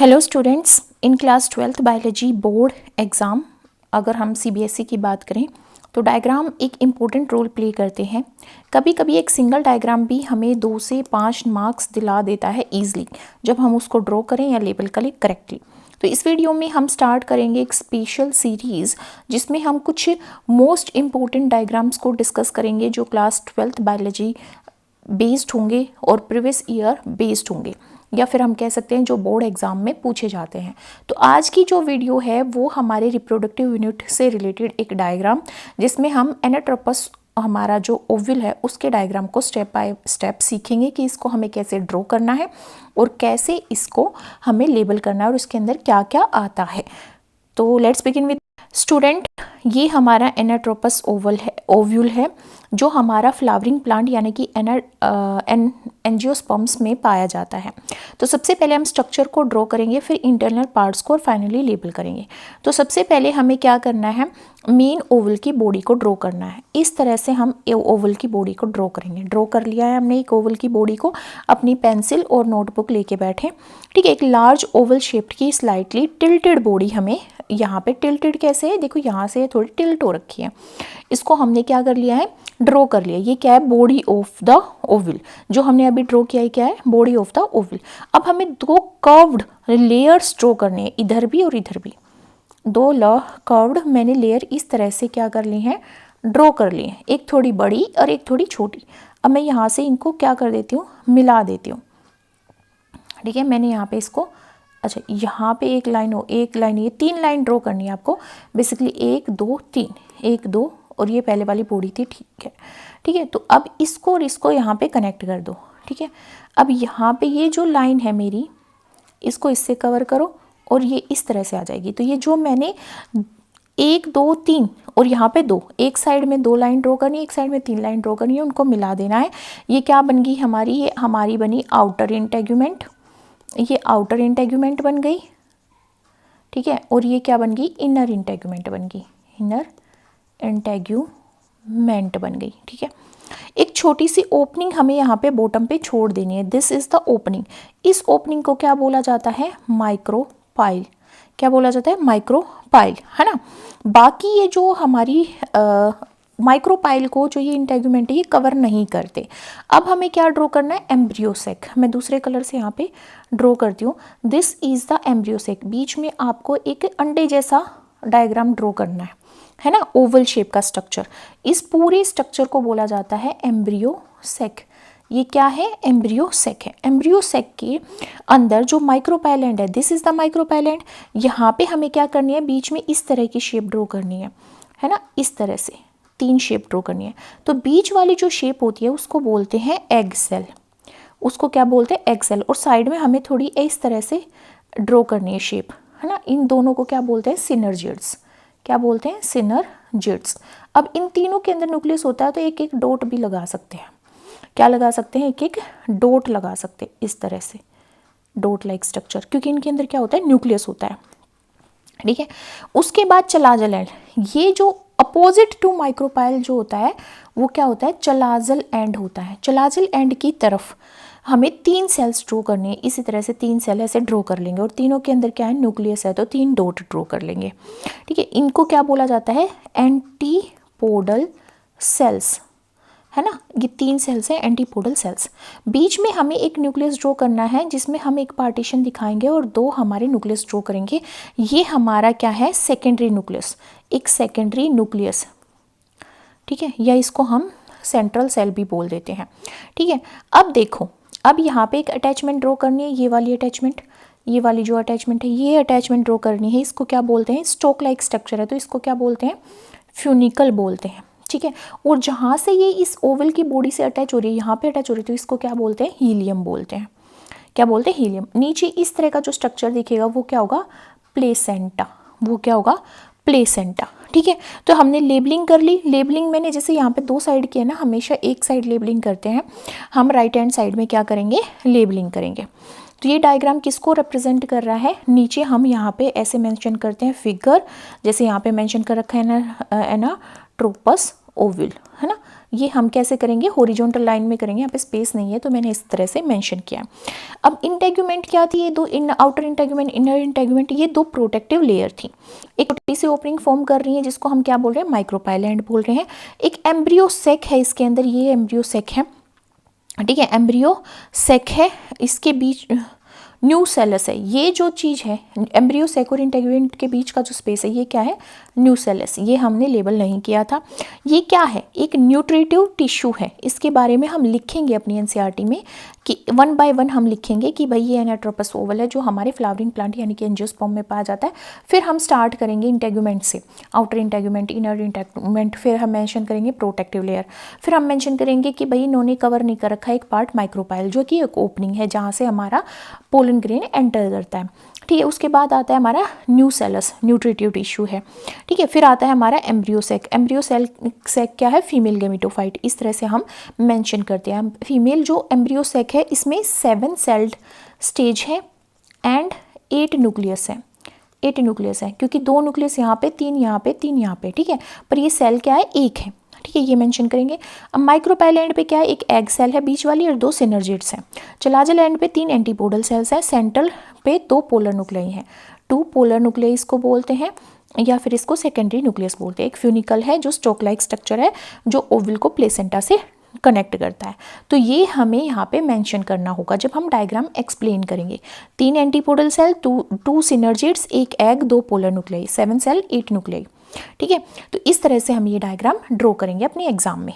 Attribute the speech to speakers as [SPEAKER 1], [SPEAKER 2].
[SPEAKER 1] Hello students, in class 12th biology board exam अगर हम CBSE की बात करें तो डायग्राम एक इम्पोर्टेंट रोल प्ले करते हैं। कभी कभी एक सिंगल डायग्राम भी हमें 2 से 5 मार्क्स दिला देता है ईजिली, जब हम उसको ड्रॉ करें या लेबल करें करेक्टली। तो इस वीडियो में हम स्टार्ट करेंगे एक स्पेशल सीरीज़ जिसमें हम कुछ मोस्ट इम्पोर्टेंट डायग्राम्स को डिस्कस करेंगे जो क्लास 12th बायोलॉजी बेस्ड होंगे और प्रीवियस ईयर बेस्ड होंगे, या फिर हम कह सकते हैं जो बोर्ड एग्जाम में पूछे जाते हैं। तो आज की जो वीडियो है वो हमारे रिप्रोडक्टिव यूनिट से रिलेटेड एक डायग्राम, जिसमें हम एनाट्रोपस हमारा जो ओवल है उसके डायग्राम को स्टेप बाय स्टेप सीखेंगे कि इसको हमें कैसे ड्रॉ करना है और कैसे इसको हमें लेबल करना है और उसके अंदर क्या क्या आता है। तो लेट्स बिगिन विद स्टूडेंट। ये हमारा एनाट्रोपस ओव्यूल है जो हमारा फ्लावरिंग प्लांट यानी कि एंजियोस्पर्म्स में पाया जाता है। तो सबसे पहले हम स्ट्रक्चर को ड्रॉ करेंगे, फिर इंटरनल पार्ट्स को और फाइनली लेबल करेंगे। तो सबसे पहले हमें क्या करना है, मेन ओवल की बॉडी को ड्रॉ करना है। इस तरह से हम ओवल की बॉडी को ड्रॉ करेंगे। ड्रॉ कर लिया है हमने एक ओवल की बॉडी को, अपनी पेंसिल और नोटबुक लेके बैठे। ठीक है, एक लार्ज ओवल शेप्ड की स्लाइटली टिल्टेड बॉडी हमें यहाँ पे टिल्टेड कैसे है, देखो यहाँ से थोड़ी टिल्ट हो रखी है, इसको हमने क्या कर लिया है, ड्रॉ कर लिया। ये क्या है, बॉडी ऑफ द ओवल। जो हमने अभी ड्रॉ किया है क्या है, बॉडी ऑफ द ओवल। अब हमें 2 कर्व्ड लेयर्स ड्रॉ करने हैं, इधर भी और इधर भी। 2 कर्व्ड मैंने लेयर इस तरह से क्या कर ली है, ड्रॉ कर ली है, एक थोड़ी बड़ी और एक थोड़ी छोटी। अब मैं यहाँ से इनको क्या कर देती हूँ, मिला देती हूँ। ठीक है, मैंने यहाँ पे इसको, अच्छा यहाँ पे एक लाइन ये 3 लाइन ड्रॉ करनी है आपको बेसिकली, 1 2 3, 1 2 और ये पहले वाली बॉडी थी। ठीक है, तो अब इसको और इसको यहाँ पे कनेक्ट कर दो। ठीक है, अब यहाँ पे ये जो लाइन है मेरी, इसको इससे कवर करो और ये इस तरह से आ जाएगी। तो ये जो मैंने 1 2 3 और यहाँ पे 2, एक साइड में 2 लाइन ड्रॉ करनी है, एक साइड में 3 लाइन ड्रॉ करनी है, उनको मिला देना है। ये क्या बन गई हमारी, ये हमारी बनी आउटर इंटेगुमेंट। ये आउटर इंटेगुमेंट बन गई। ठीक है, और ये क्या बन गई, इनर इंटेगुमेंट बन गई, इनर इंटेगुमेंट बन गई। ठीक है, एक छोटी सी ओपनिंग हमें यहाँ पे बॉटम पे छोड़ देनी है। This is the opening. इस ओपनिंग को क्या बोला जाता है, माइक्रोपाइल। क्या बोला जाता है, माइक्रोपाइल, है ना। बाकी ये जो हमारी माइक्रोपाइल को, जो ये इंटेगुमेंट है, ये कवर नहीं करते। अब हमें क्या ड्रॉ करना है, एम्ब्रियोसेक। मैं दूसरे कलर से यहाँ पे ड्रॉ करती हूँ। This is the embryo sac. बीच में आपको एक अंडे जैसा डायग्राम ड्रॉ करना है ना, ओवल शेप का स्ट्रक्चर। इस पूरे स्ट्रक्चर को बोला जाता है एम्ब्रियोसेक। ये क्या है, एम्ब्रियोसेक है। एम्ब्रियोसेक के अंदर जो माइक्रोपाइलेंट है, दिस इज द माइक्रोपाइलेंट। यहाँ पे हमें क्या करनी है, बीच में इस तरह की शेप ड्रॉ करनी है ना, इस तरह से 3 शेप ड्रॉ करनी है। तो बीच वाली जो शेप होती है उसको बोलते हैं एग सेल। उसको क्या बोलते हैं, एग सेल। और साइड में हमें थोड़ी इस तरह से ड्रॉ करनी है शेप, है ना। इन दोनों को क्या बोलते हैं, सिनर्जिड्स। क्या बोलते हैं, सिनर्जिड्स। अब इन तीनों के अंदर न्यूक्लियस होता है, तो एक एक डॉट भी लगा सकते हैं। क्या लगा सकते हैं, एक एक डॉट लगा सकते हैं, इस तरह से डॉट लाइक स्ट्रक्चर, क्योंकि इनके अंदर क्या होता है, न्यूक्लियस होता है। ठीक है, उसके बाद चलाजल एंड। ये जो अपोजिट टू माइक्रोपाइल जो होता है वो क्या होता है, चलाजल एंड होता है। चलाजल एंड की तरफ हमें 3 सेल्स ड्रॉ करने हैं। इसी तरह से 3 सेल ऐसे ड्रॉ कर लेंगे और तीनों के अंदर क्या है, न्यूक्लियस है, तो 3 डॉट ड्रॉ कर लेंगे। ठीक है, इनको क्या बोला जाता है, एंटीपोडल सेल्स, है ना। ये 3 सेल्स हैं, एंटीपोडल सेल्स। बीच में हमें एक न्यूक्लियस ड्रॉ करना है, जिसमें हम एक पार्टीशन दिखाएंगे और 2 हमारे न्यूक्लियस ड्रॉ करेंगे। ये हमारा क्या है, सेकेंडरी न्यूक्लियस, एक सेकेंडरी न्यूक्लियस। ठीक है, या इसको हम सेंट्रल सेल भी बोल देते हैं। ठीक है, अब देखो, अब यहाँ पे एक अटैचमेंट ड्रॉ करनी है, ये वाली अटैचमेंट, ये वाली जो अटैचमेंट है, ये अटैचमेंट ड्रॉ करनी है। इसको क्या बोलते हैं, स्टोक लाइक स्ट्रक्चर है, तो इसको क्या बोलते हैं, फ्यूनिकल बोलते हैं। ठीक है, और जहाँ से ये इस ओवल की बॉडी से अटैच हो रही है, यहाँ पे अटैच हो रही है, तो इसको क्या बोलते हैं, हीलियम बोलते हैं। क्या बोलते हैं, हीलियम। नीचे इस तरह का जो स्ट्रक्चर दिखेगा वो क्या होगा, प्लेसेंटा। वो क्या होगा, प्लेसेंटा। ठीक है, तो हमने लेबलिंग कर ली। लेबलिंग मैंने जैसे यहाँ पे 2 साइड की है ना, हमेशा एक साइड लेबलिंग करते हैं, हम राइट हैंड साइड में क्या करेंगे, लेबलिंग करेंगे। तो ये डायग्राम किसको रिप्रेजेंट कर रहा है, नीचे हम यहाँ पे ऐसे मेंशन करते हैं फिगर, जैसे यहाँ पे मेंशन कर रखा है ना, एनाट्रोपस ओवल, है ना। ये हम कैसे करेंगे, हॉरिजॉन्टल लाइन में करेंगे, यहाँ पे स्पेस नहीं है तो मैंने इस तरह से मेंशन किया है। अब इंटेगुमेंट क्या थी, ये दो आउटर इंटेगुमेंट, इनर इंटेगुमेंट, ये दो प्रोटेक्टिव लेयर थी। एक छोटी सी ओपनिंग फॉर्म कर रही है जिसको हम क्या बोल रहे हैं, माइक्रोपाइलेंट बोल रहे हैं। एक एम्ब्रियो सेक है इसके अंदर, ये एम्ब्रियो सेक है, ठीक है, एम्ब्रियो सेक है, इसके बीच न्यूसेलस है। ये जो चीज़ है एम्ब्रियो सेक और इंटेगुमेंट के बीच का जो स्पेस है ये क्या है, न्यूसेलस। ये हमने लेबल नहीं किया था। ये क्या है, एक न्यूट्रिटिव टिश्यू है। इसके बारे में हम लिखेंगे अपनी एनसीईआरटी में कि 1 बाय 1 हम लिखेंगे कि भाई ये एनाट्रोपस ओवल है जो हमारे फ्लावरिंग प्लांट यानी कि एंजियोस्पर्म में पाया जाता है। फिर हम स्टार्ट करेंगे इंटेगुमेंट से, आउटर इंटेगुमेंट, इनर इंटेगुमेंट, फिर हम मेंशन करेंगे प्रोटेक्टिव लेयर, फिर हम मेंशन करेंगे कि भाई इन्होंने कवर नहीं कर रखा है एक पार्ट माइक्रोपाइल जो कि एक ओपनिंग है जहाँ से हमारा पोलन ग्रेन एंटर करता है, ठीक है। उसके बाद आता है हमारा न्यूसेलस, न्यूट्रिटिव टिश्यू है, ठीक है। फिर आता है हमारा एम्ब्रियो सेक। एम्ब्रियो सेक क्या है, फीमेल गेमेटोफाइट। इस तरह से हम मेंशन करते हैं। फीमेल जो एम्ब्रियो सेक है इसमें 7 सेल्ड स्टेज है एंड 8 न्यूक्लियस है। 8 न्यूक्लियस है क्योंकि 2 न्यूक्लियस यहाँ पे, 3 यहाँ पे, 3 यहाँ पे, ठीक है। पर ये सेल क्या है, एक है, ठीक है, ये मेंशन करेंगे। अब माइक्रोपाइल एंड पे क्या है, एक एग सेल है बीच वाली और 2 सिनर्जिड्स हैं। चलाजल एंड पे 3 एंटीपोडल सेल्स हैं। सेंट्रल पे 2 पोलर न्यूक्लियाई हैं। 2 पोलर न्यूक्लियाई इसको बोलते हैं या फिर इसको सेकेंडरी न्यूक्लियस बोलते हैं। एक फ्यूनिकल है जो स्टोक लाइक स्ट्रक्चर है जो ओवल को प्लेसेंटा से कनेक्ट करता है। तो ये हमें यहाँ पे मेंशन करना होगा जब हम डायग्राम एक्सप्लेन करेंगे। 3 एंटीपोडल सेल, 2 सिनर्जिड्स, एक egg, 2 polar nuclei, 7 cell, 8 nuclei, ठीक है। तो इस तरह से हम ये डायग्राम ड्रॉ करेंगे अपने एग्जाम में।